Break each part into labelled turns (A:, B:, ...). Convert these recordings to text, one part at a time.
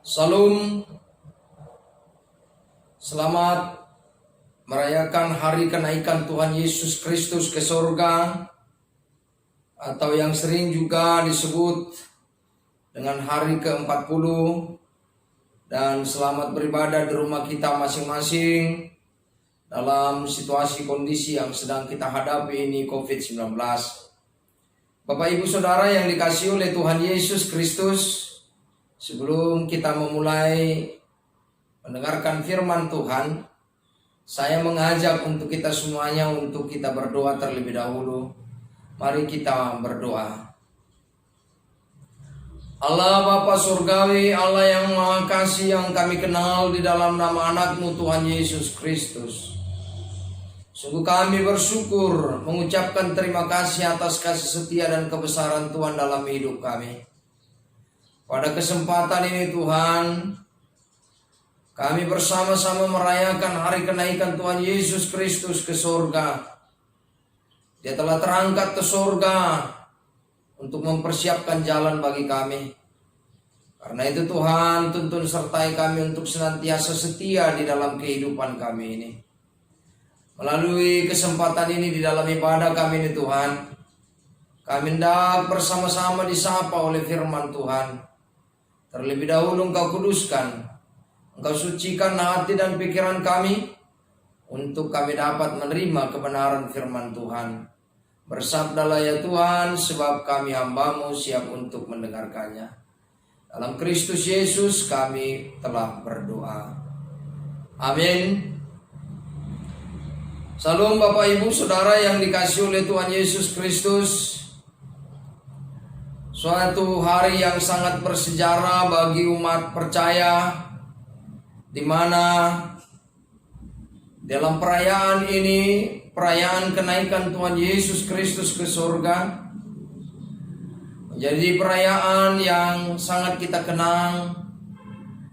A: Salam, selamat merayakan hari kenaikan Tuhan Yesus Kristus ke surga, atau yang sering juga disebut dengan hari ke-40. Dan selamat beribadah di rumah kita masing-masing dalam situasi kondisi yang sedang kita hadapi ini, COVID-19. Bapak Ibu Saudara yang dikasihi oleh Tuhan Yesus Kristus, sebelum kita memulai mendengarkan firman Tuhan, saya mengajak untuk kita semuanya untuk kita berdoa terlebih dahulu. Mari kita berdoa. Allah Bapa Surgawi, Allah yang Maha Kasih yang kami kenal di dalam nama anak-Mu Tuhan Yesus Kristus. Sungguh kami bersyukur mengucapkan terima kasih atas kasih setia dan kebesaran Tuhan dalam hidup kami. Pada kesempatan ini Tuhan, kami bersama-sama merayakan hari kenaikan Tuhan Yesus Kristus ke surga. Dia telah terangkat ke surga untuk mempersiapkan jalan bagi kami. Karena itu Tuhan, tuntun sertai kami untuk senantiasa setia di dalam kehidupan kami ini. Melalui kesempatan ini di dalam ibadah kami ini Tuhan, kami hendak bersama-sama disapa oleh firman Tuhan. Terlebih dahulu Engkau kuduskan, Engkau sucikan hati dan pikiran kami, untuk kami dapat menerima kebenaran firman Tuhan. Bersabdalah ya Tuhan, sebab kami hamba-Mu siap untuk mendengarkannya. Dalam Kristus Yesus kami telah berdoa. Amin. Salam Bapak Ibu Saudara yang dikasihi oleh Tuhan Yesus Kristus. Suatu hari yang sangat bersejarah bagi umat percaya, di mana dalam perayaan ini, perayaan kenaikan Tuhan Yesus Kristus ke surga, menjadi perayaan yang sangat kita kenang,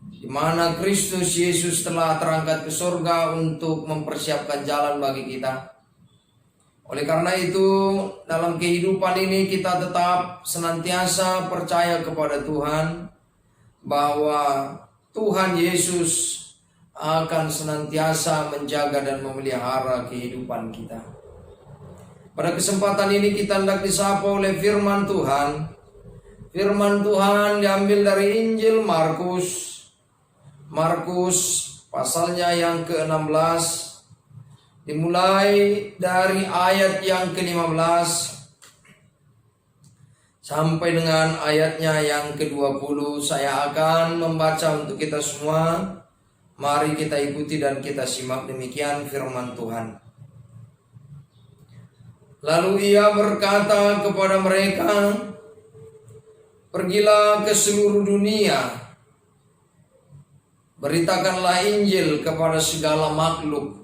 A: di mana Kristus Yesus telah terangkat ke surga untuk mempersiapkan jalan bagi kita. Oleh karena itu, dalam kehidupan ini kita tetap senantiasa percaya kepada Tuhan, bahwa Tuhan Yesus akan senantiasa menjaga dan memelihara kehidupan kita. Pada kesempatan ini kita hendak disapa oleh firman Tuhan. Firman Tuhan diambil dari Injil Markus. Markus pasalnya yang ke-16, dimulai dari ayat yang ke-15 sampai dengan ayatnya yang ke-20. Saya akan membaca untuk kita semua. Mari kita ikuti dan kita simak demikian firman Tuhan. Lalu ia berkata kepada mereka, "Pergilah ke seluruh dunia, beritakanlah Injil kepada segala makhluk.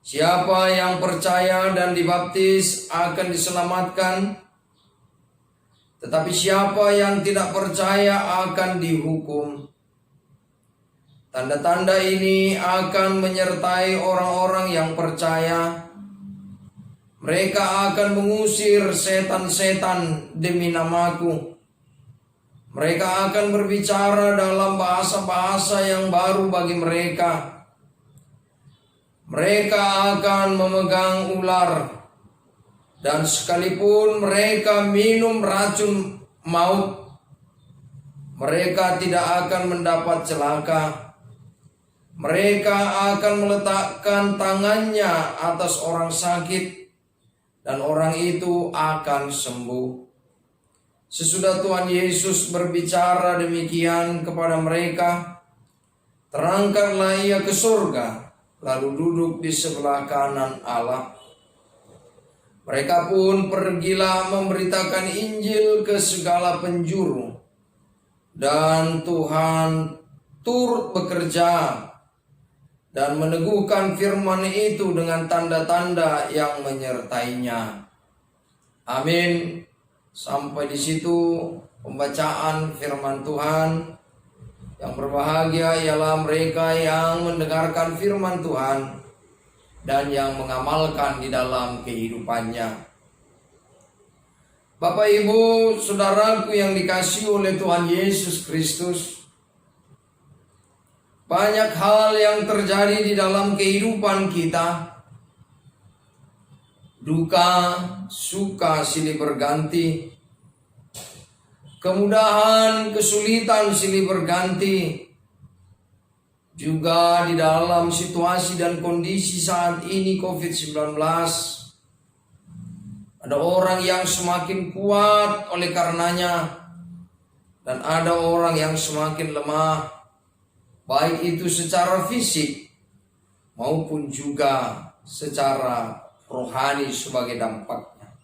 A: Siapa yang percaya dan dibaptis akan diselamatkan, tetapi siapa yang tidak percaya akan dihukum. Tanda-tanda ini akan menyertai orang-orang yang percaya. Mereka akan mengusir setan-setan demi namaku. Mereka akan berbicara dalam bahasa-bahasa yang baru bagi mereka. Mereka akan memegang ular, dan sekalipun mereka minum racun maut, mereka tidak akan mendapat celaka. Mereka akan meletakkan tangannya atas orang sakit, dan orang itu akan sembuh." Sesudah Tuhan Yesus berbicara demikian kepada mereka, terangkatlah ia ke surga, lalu duduk di sebelah kanan Allah. Mereka pun pergilah memberitakan Injil ke segala penjuru, dan Tuhan turut bekerja dan meneguhkan firman itu dengan tanda-tanda yang menyertainya. Amin. Sampai di situ pembacaan firman Tuhan. Yang berbahagia ialah mereka yang mendengarkan firman Tuhan dan yang mengamalkan di dalam kehidupannya. Bapak, Ibu, saudaraku yang dikasihi oleh Tuhan Yesus Kristus, banyak hal yang terjadi di dalam kehidupan kita. Duka, suka silih berganti. Kemudahan, kesulitan silih berganti. Juga di dalam situasi dan kondisi saat ini COVID-19, ada orang yang semakin kuat oleh karenanya, dan ada orang yang semakin lemah, baik itu secara fisik maupun juga secara rohani sebagai dampaknya.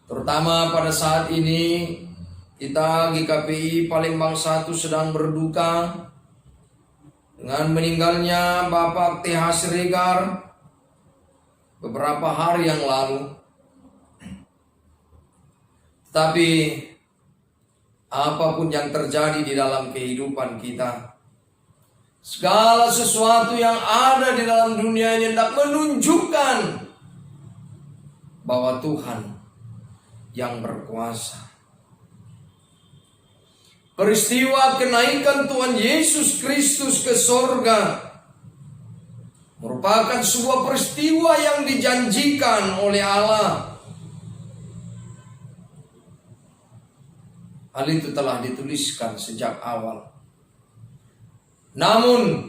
A: Terutama pada saat ini kita GKPI Palembang 1 sedang berduka dengan meninggalnya Bapak TH Siregar beberapa hari yang lalu. Tapi apapun yang terjadi di dalam kehidupan kita, segala sesuatu yang ada di dalam dunia ini hendak menunjukkan bahwa Tuhan yang berkuasa. Peristiwa kenaikan Tuhan Yesus Kristus ke sorga merupakan sebuah peristiwa yang dijanjikan oleh Allah. Hal itu telah dituliskan sejak awal. Namun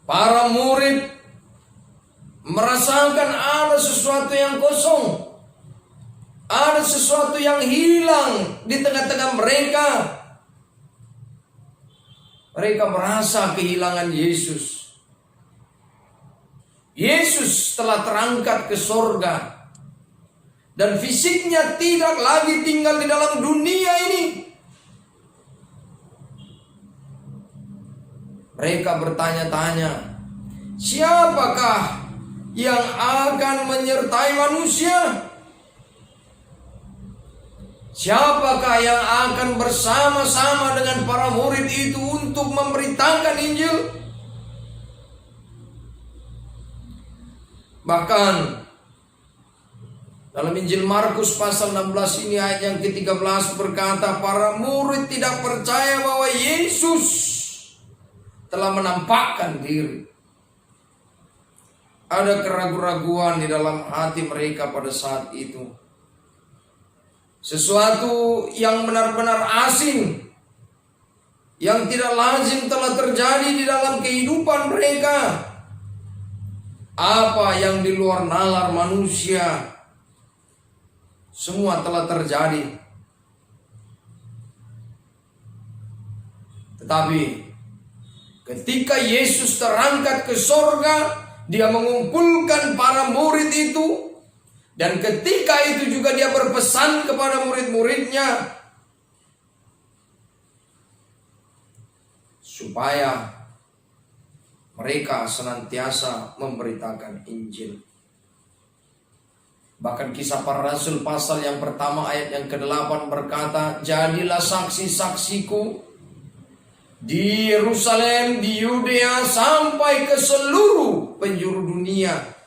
A: para murid merasakan ada sesuatu yang kosong, ada sesuatu yang hilang di tengah-tengah mereka. Mereka merasa kehilangan Yesus. Yesus telah terangkat ke sorga, dan fisiknya tidak lagi tinggal di dalam dunia ini. Mereka bertanya-tanya, siapakah yang akan menyertai manusia? Siapakah yang akan bersama-sama dengan para murid itu untuk memberitakan Injil? Bahkan dalam Injil Markus pasal 16 ini ayat yang ke-13 berkata, para murid tidak percaya bahwa Yesus telah menampakkan diri. Ada keraguan-raguan di dalam hati mereka pada saat itu. Sesuatu yang benar-benar asing, yang tidak lazim telah terjadi di dalam kehidupan mereka. Apa yang di luar nalar manusia, semua telah terjadi. Tetapi ketika Yesus terangkat ke sorga, dia mengumpulkan para murid itu. Dan ketika itu juga dia berpesan kepada murid-muridnya supaya mereka senantiasa memberitakan Injil. Bahkan Kisah Para Rasul pasal yang pertama ayat yang ke-8 berkata, jadilah saksi-saksiku di Yerusalem, di Yudea, sampai ke seluruh penjuru dunia.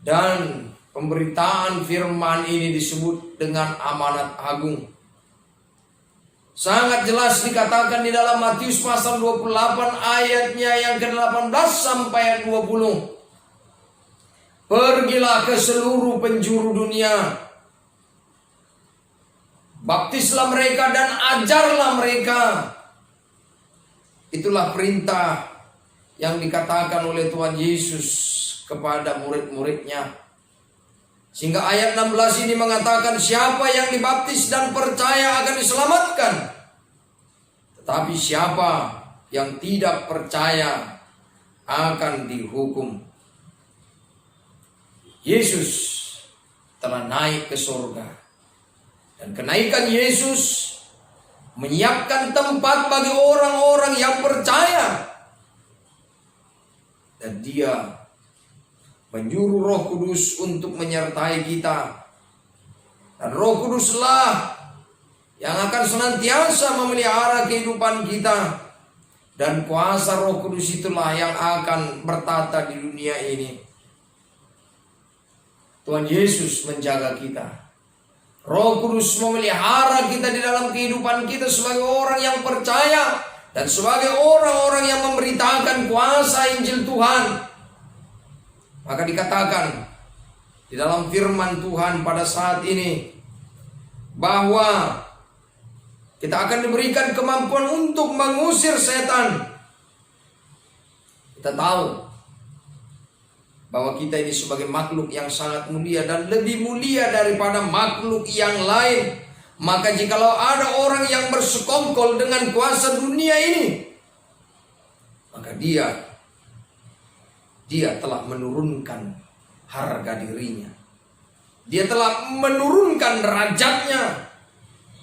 A: Dan pemberitaan firman ini disebut dengan amanat agung. Sangat jelas dikatakan di dalam Matius pasal 28 ayatnya yang ke-18 sampai ayat 20. Pergilah ke seluruh penjuru dunia, baptislah mereka dan ajarlah mereka. Itulah perintah yang dikatakan oleh Tuhan Yesus kepada murid-muridnya. Sehingga ayat 16 ini mengatakan siapa yang dibaptis dan percaya akan diselamatkan. Tetapi siapa yang tidak percaya akan dihukum. Yesus telah naik ke surga. Dan kenaikan Yesus menyiapkan tempat bagi orang-orang yang percaya. Dan dia menyuruh Roh Kudus untuk menyertai kita. Dan Roh Kuduslah yang akan senantiasa memelihara kehidupan kita. Dan kuasa Roh Kudus itulah yang akan bertata di dunia ini. Tuhan Yesus menjaga kita. Roh Kudus memelihara kita di dalam kehidupan kita sebagai orang yang percaya dan sebagai orang-orang yang memberitakan kuasa Injil Tuhan. Maka dikatakan di dalam firman Tuhan pada saat ini bahwa kita akan diberikan kemampuan untuk mengusir setan. Kita tahu bahwa kita ini sebagai makhluk yang sangat mulia dan lebih mulia daripada makhluk yang lain. Maka jikalau ada orang yang bersekongkol dengan kuasa dunia ini, maka dia telah menurunkan harga dirinya. Dia telah menurunkan derajatnya.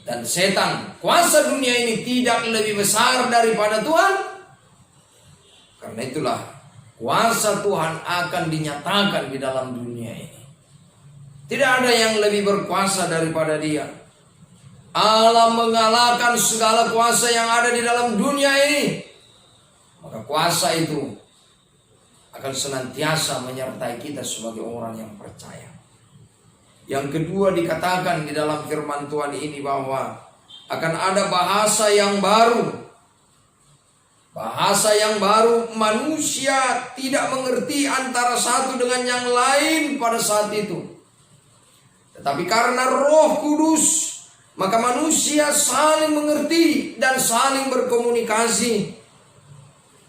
A: Dan setan, kuasa dunia ini tidak lebih besar daripada Tuhan. Karena itulah kuasa Tuhan akan dinyatakan di dalam dunia ini. Tidak ada yang lebih berkuasa daripada Dia. Allah mengalahkan segala kuasa yang ada di dalam dunia ini. Maka kuasa itu akan senantiasa menyertai kita sebagai orang yang percaya. Yang kedua dikatakan di dalam firman Tuhan ini bahwa akan ada bahasa yang baru. Bahasa yang baru, manusia tidak mengerti antara satu dengan yang lain pada saat itu. Tetapi karena Roh Kudus, maka manusia saling mengerti dan saling berkomunikasi.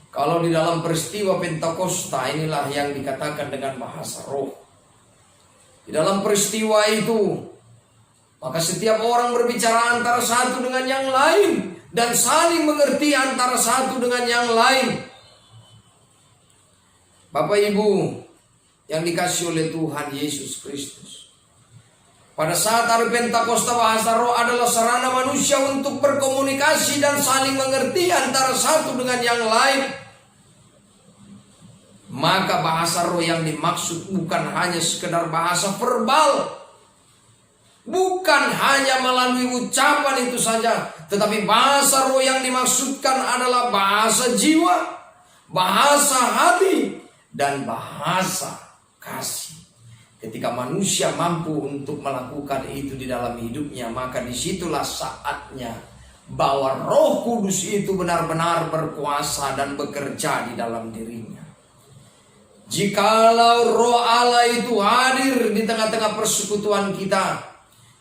A: Kalau di dalam peristiwa Pentakosta inilah yang dikatakan dengan bahasa roh. Di dalam peristiwa itu, maka setiap orang berbicara antara satu dengan yang lain dan saling mengerti antara satu dengan yang lain. Bapak Ibu yang dikasihi oleh Tuhan Yesus Kristus, pada saat hari Pentakosta bahasa roh adalah sarana manusia untuk berkomunikasi dan saling mengerti antara satu dengan yang lain. Maka bahasa roh yang dimaksud bukan hanya sekedar bahasa verbal, bukan hanya melalui ucapan itu saja, tetapi bahasa roh yang dimaksudkan adalah bahasa jiwa, bahasa hati, dan bahasa kasih. Ketika manusia mampu untuk melakukan itu di dalam hidupnya, maka disitulah saatnya bahwa Roh Kudus itu benar-benar berkuasa dan bekerja di dalam dirinya. Jikalau Roh Allah itu hadir di tengah-tengah persekutuan kita,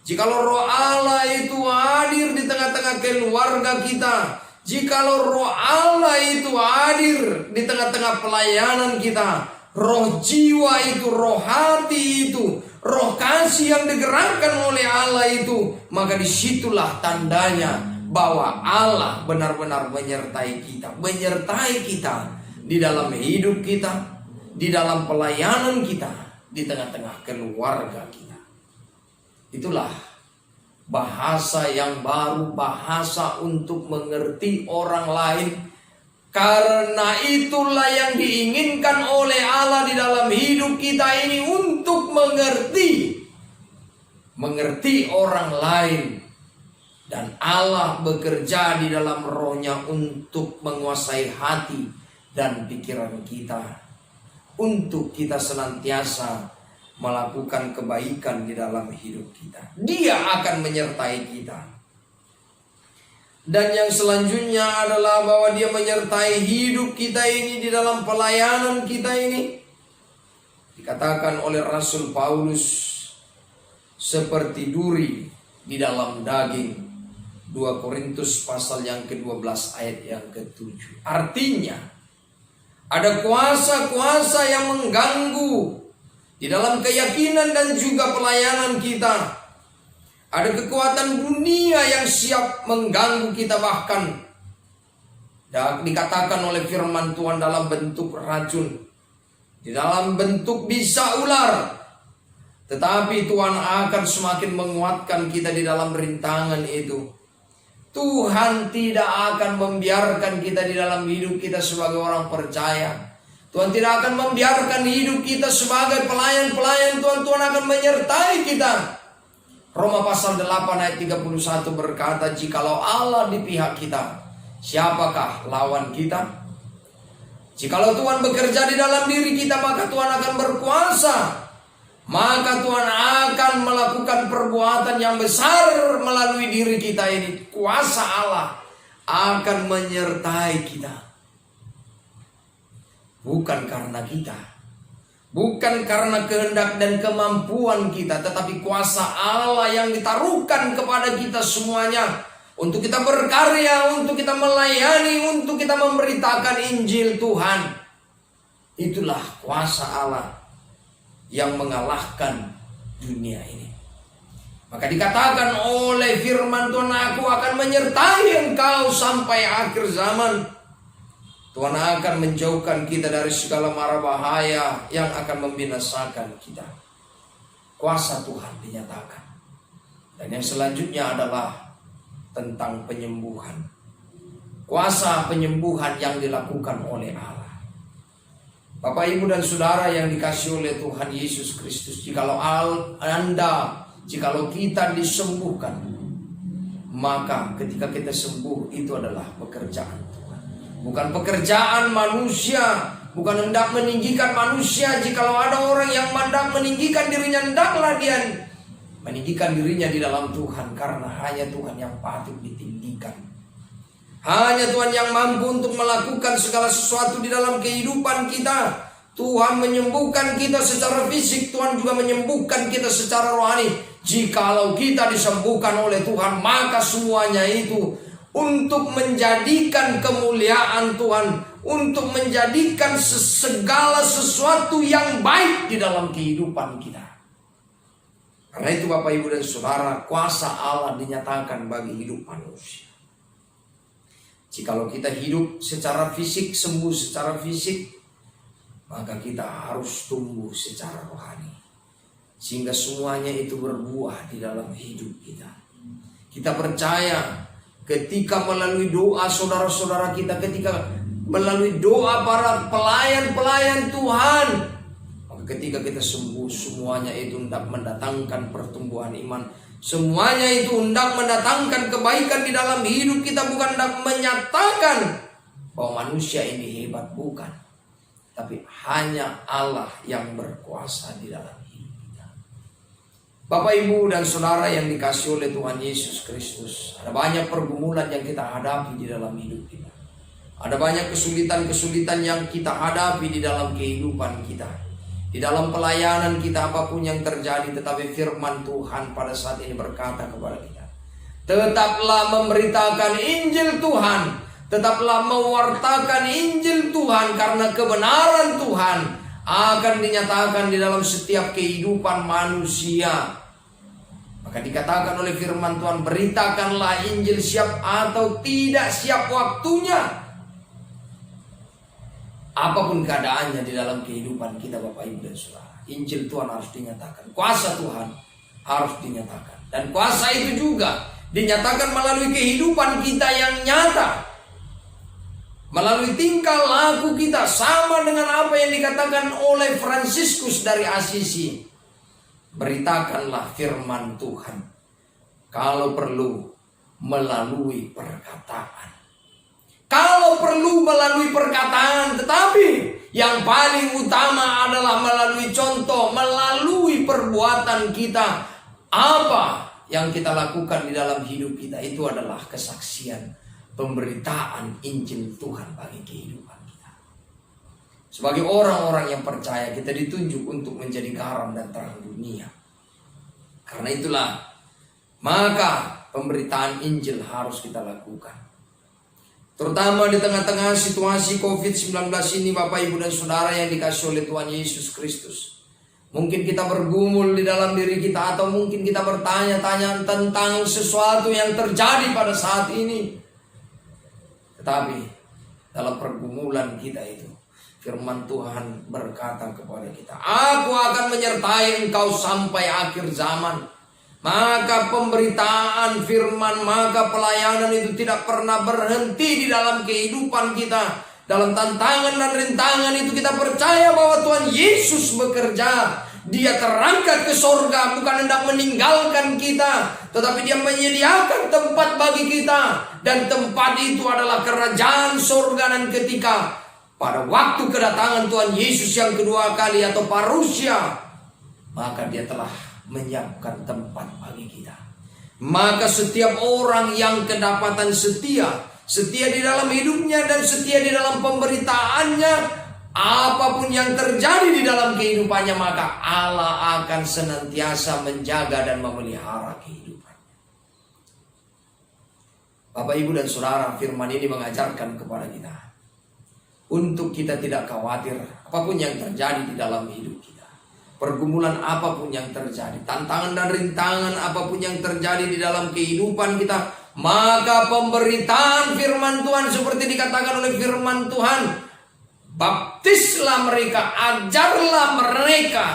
A: jikalau Roh Allah itu hadir di tengah-tengah keluarga kita, jikalau Roh Allah itu hadir di tengah-tengah pelayanan kita, roh jiwa itu, roh hati itu, roh kasih yang digerakkan oleh Allah itu, maka disitulah tandanya bahwa Allah benar-benar menyertai kita di dalam hidup kita, di dalam pelayanan kita, di tengah-tengah keluarga kita. Itulah bahasa yang baru, bahasa untuk mengerti orang lain. Karena itulah yang diinginkan oleh Allah di dalam hidup kita ini, untuk mengerti orang lain. Dan Allah bekerja di dalam rohnya untuk menguasai hati dan pikiran kita, untuk kita senantiasa melakukan kebaikan di dalam hidup kita. Dia akan menyertai kita. Dan yang selanjutnya adalah bahwa Dia menyertai hidup kita ini di dalam pelayanan kita ini. Dikatakan oleh Rasul Paulus, seperti duri di dalam daging. 2 Korintus pasal yang ke-12 ayat yang ke-7. Artinya, ada kuasa-kuasa yang mengganggu di dalam keyakinan dan juga pelayanan kita. Ada kekuatan dunia yang siap mengganggu kita, bahkan dikatakan oleh firman Tuhan dalam bentuk racun, di dalam bentuk bisa ular. Tetapi Tuhan akan semakin menguatkan kita di dalam rintangan itu. Tuhan tidak akan membiarkan kita di dalam hidup kita sebagai orang percaya. Tuhan tidak akan membiarkan hidup kita sebagai pelayan-pelayan Tuhan. Tuhan akan menyertai kita. Roma pasal 8 ayat 31 berkata, jikalau Allah di pihak kita, siapakah lawan kita? Jikalau Tuhan bekerja di dalam diri kita, maka Tuhan akan berkuasa maka Tuhan akan melakukan perbuatan yang besar melalui diri kita ini. Kuasa Allah akan menyertai kita. Bukan karena kita, bukan karena kehendak dan kemampuan kita, tetapi kuasa Allah yang ditaruhkan kepada kita semuanya. Untuk kita berkarya, untuk kita melayani, untuk kita memberitakan Injil Tuhan. Itulah kuasa Allah yang mengalahkan dunia ini. Maka dikatakan oleh firman Tuhan, aku akan menyertai engkau sampai akhir zaman. Tuhan akan menjauhkan kita dari segala mara bahaya yang akan membinasakan kita. Kuasa Tuhan dinyatakan. Dan yang selanjutnya adalah tentang penyembuhan. Kuasa penyembuhan yang dilakukan oleh Allah. Bapak, Ibu, dan Saudara yang dikasihi oleh Tuhan Yesus Kristus, jikalau kita disembuhkan, maka ketika kita sembuh itu adalah pekerjaan Tuhan. Bukan pekerjaan manusia, bukan hendak meninggikan manusia. Jikalau ada orang yang hendak meninggikan dirinya, hendaklah dia meninggikan dirinya di dalam Tuhan, karena hanya Tuhan yang patut ditinggikan. Hanya Tuhan yang mampu untuk melakukan segala sesuatu di dalam kehidupan kita. Tuhan menyembuhkan kita secara fisik, Tuhan juga menyembuhkan kita secara rohani. Jikalau kita disembuhkan oleh Tuhan, maka semuanya itu untuk menjadikan kemuliaan Tuhan, untuk menjadikan segala sesuatu yang baik di dalam kehidupan kita. Karena itu Bapak, Ibu, dan Saudara, kuasa Allah dinyatakan bagi hidup manusia. Jikalau kita hidup secara fisik, sembuh secara fisik, maka kita harus tumbuh secara rohani, sehingga semuanya itu berbuah di dalam hidup kita. Kita percaya ketika melalui doa saudara-saudara kita, ketika melalui doa para pelayan-pelayan Tuhan, maka ketika kita sembuh, semuanya itu hendak mendatangkan pertumbuhan iman. Semuanya itu hendak mendatangkan kebaikan di dalam hidup kita, bukan hendak menyatakan bahwa manusia ini hebat, bukan. Tapi hanya Allah yang berkuasa di dalam hidup kita. Bapak, Ibu, dan Saudara yang dikasihi oleh Tuhan Yesus Kristus, ada banyak pergumulan yang kita hadapi di dalam hidup kita. Ada banyak kesulitan-kesulitan yang kita hadapi di dalam kehidupan kita. Di dalam pelayanan kita, apapun yang terjadi, tetapi firman Tuhan pada saat ini berkata kepada kita, tetaplah memberitakan Injil Tuhan, tetaplah mewartakan Injil Tuhan, karena kebenaran Tuhan akan dinyatakan di dalam setiap kehidupan manusia. Maka dikatakan oleh firman Tuhan, beritakanlah Injil siap atau tidak siap waktunya. Apapun keadaannya di dalam kehidupan kita, Bapak, Ibu, dan Saudara, Injil Tuhan harus dinyatakan. Kuasa Tuhan harus dinyatakan. Dan kuasa itu juga dinyatakan melalui kehidupan kita yang nyata, melalui tingkah laku kita, sama dengan apa yang dikatakan oleh Fransiskus dari Asisi. Beritakanlah firman Tuhan, kalau perlu melalui perkataan. Kalau perlu melalui perkataan, tetapi yang paling utama adalah melalui contoh, melalui perbuatan kita. Apa yang kita lakukan di dalam hidup kita itu adalah kesaksian, pemberitaan Injil Tuhan bagi kehidupan kita. Sebagai orang-orang yang percaya, kita ditunjuk untuk menjadi garam dan terang dunia. Karena itulah, maka pemberitaan Injil harus kita lakukan. Terutama di tengah-tengah situasi COVID-19 ini, Bapak, Ibu, dan Saudara yang dikasihi oleh Tuhan Yesus Kristus. Mungkin kita bergumul di dalam diri kita, atau mungkin kita bertanya-tanya tentang sesuatu yang terjadi pada saat ini. Tetapi dalam pergumulan kita itu, firman Tuhan berkata kepada kita, aku akan menyertai engkau sampai akhir zaman. Maka pemberitaan firman, maka pelayanan itu tidak pernah berhenti di dalam kehidupan kita. Dalam tantangan dan rintangan itu kita percaya bahwa Tuhan Yesus bekerja. Dia terangkat ke sorga, bukan hendak meninggalkan kita, tetapi dia menyediakan tempat bagi kita. Dan tempat itu adalah kerajaan sorga. Dan ketika pada waktu kedatangan Tuhan Yesus yang kedua kali atau parusia, maka Dia telah menyiapkan tempat bagi kita. Maka setiap orang yang kedapatan setia di dalam hidupnya dan setia di dalam pemberitaannya, apapun yang terjadi di dalam kehidupannya, maka Allah akan senantiasa menjaga dan memelihara kehidupan. Bapak, Ibu, dan Saudara, firman ini mengajarkan kepada kita untuk kita tidak khawatir apapun yang terjadi di dalam hidup kita. Pergumulan apapun yang terjadi, tantangan dan rintangan apapun yang terjadi di dalam kehidupan kita, maka pemberitaan firman Tuhan seperti dikatakan oleh firman Tuhan, baptislah mereka, ajarlah mereka.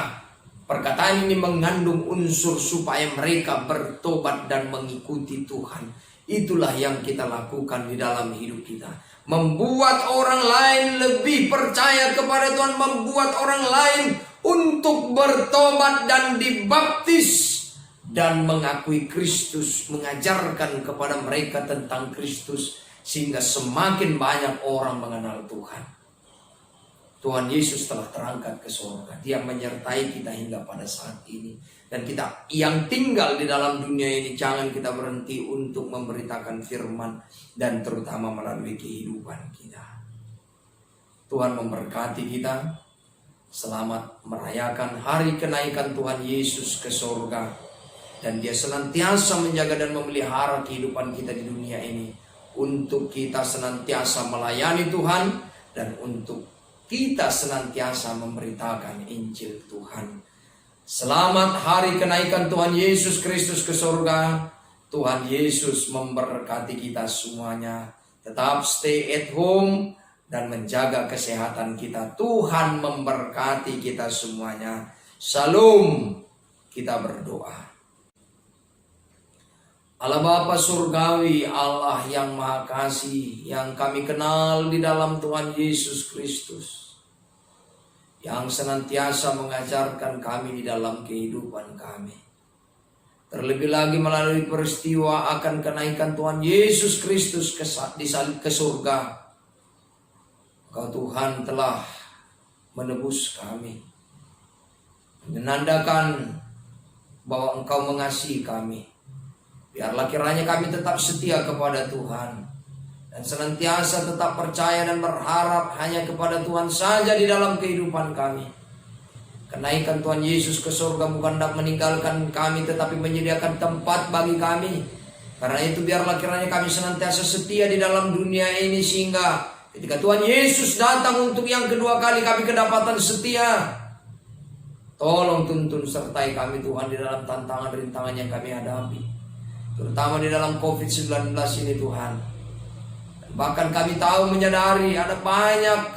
A: Perkataan ini mengandung unsur supaya mereka bertobat dan mengikuti Tuhan. Itulah yang kita lakukan di dalam hidup kita. Membuat orang lain lebih percaya kepada Tuhan. Membuat orang lain untuk bertobat dan dibaptis. Dan mengakui Kristus. Mengajarkan kepada mereka tentang Kristus. Sehingga semakin banyak orang mengenal Tuhan. Tuhan Yesus telah terangkat ke surga. Dia menyertai kita hingga pada saat ini. Dan kita yang tinggal di dalam dunia ini, jangan kita berhenti untuk memberitakan firman. Dan terutama melalui kehidupan kita. Tuhan memberkati kita. Selamat merayakan hari kenaikan Tuhan Yesus ke surga. Dan Dia senantiasa menjaga dan memelihara kehidupan kita di dunia ini. Untuk kita senantiasa melayani Tuhan. Dan untuk kita senantiasa memberitakan Injil Tuhan. Selamat hari kenaikan Tuhan Yesus Kristus ke surga. Tuhan Yesus memberkati kita semuanya. Tetap stay at home dan menjaga kesehatan kita. Tuhan memberkati kita semuanya. Shalom. Kita berdoa. Allah Bapa Surgawi, Allah yang Maha Kasih, yang kami kenal di dalam Tuhan Yesus Kristus, yang senantiasa mengajarkan kami di dalam kehidupan kami. Terlebih lagi melalui peristiwa akan kenaikan Tuhan Yesus Kristus ke surga. Engkau Tuhan telah menebus kami, menandakan bahwa Engkau mengasihi kami. Biarlah kiranya kami tetap setia kepada Tuhan. Dan senantiasa tetap percaya dan berharap hanya kepada Tuhan saja di dalam kehidupan kami. Kenaikan Tuhan Yesus ke surga bukan hendak meninggalkan kami, tetapi menyediakan tempat bagi kami. Karena itu biarlah kiranya kami senantiasa setia di dalam dunia ini, sehingga ketika Tuhan Yesus datang untuk yang kedua kali, kami kedapatan setia. Tolong tuntun sertai kami Tuhan di dalam tantangan rintangan yang kami hadapi, terutama di dalam COVID-19 ini Tuhan. Bahkan kami tahu menyadari ada banyak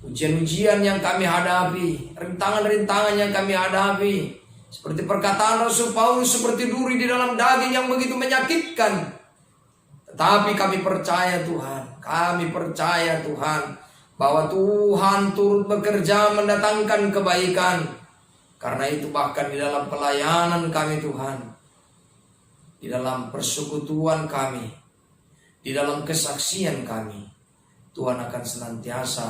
A: ujian-ujian yang kami hadapi, rintangan-rintangan yang kami hadapi. Seperti perkataan Rasul Paulus, seperti duri di dalam daging yang begitu menyakitkan. Tetapi kami percaya Tuhan, bahwa Tuhan turut bekerja mendatangkan kebaikan. Karena itu bahkan di dalam pelayanan kami Tuhan, di dalam persekutuan kami, di dalam kesaksian kami, Tuhan akan senantiasa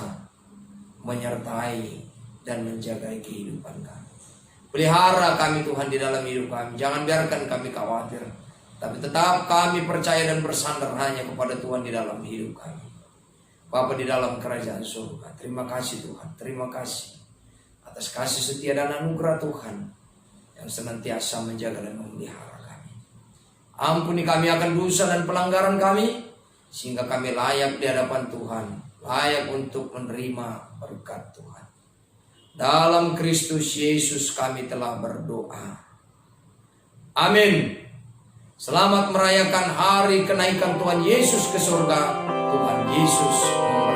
A: menyertai dan menjaga kehidupan kami. Pelihara kami Tuhan di dalam hidup kami. Jangan biarkan kami khawatir, tapi tetap kami percaya dan bersandar hanya kepada Tuhan di dalam hidup kami. Bapa di dalam kerajaan surga, terima kasih Tuhan. Terima kasih atas kasih setia dan anugerah Tuhan yang senantiasa menjaga dan memelihara. Ampuni kami akan dosa dan pelanggaran kami, sehingga kami layak di hadapan Tuhan, layak untuk menerima berkat Tuhan. Dalam Kristus Yesus kami telah berdoa. Amin. Selamat merayakan hari kenaikan Tuhan Yesus ke surga. Tuhan Yesus memberkati.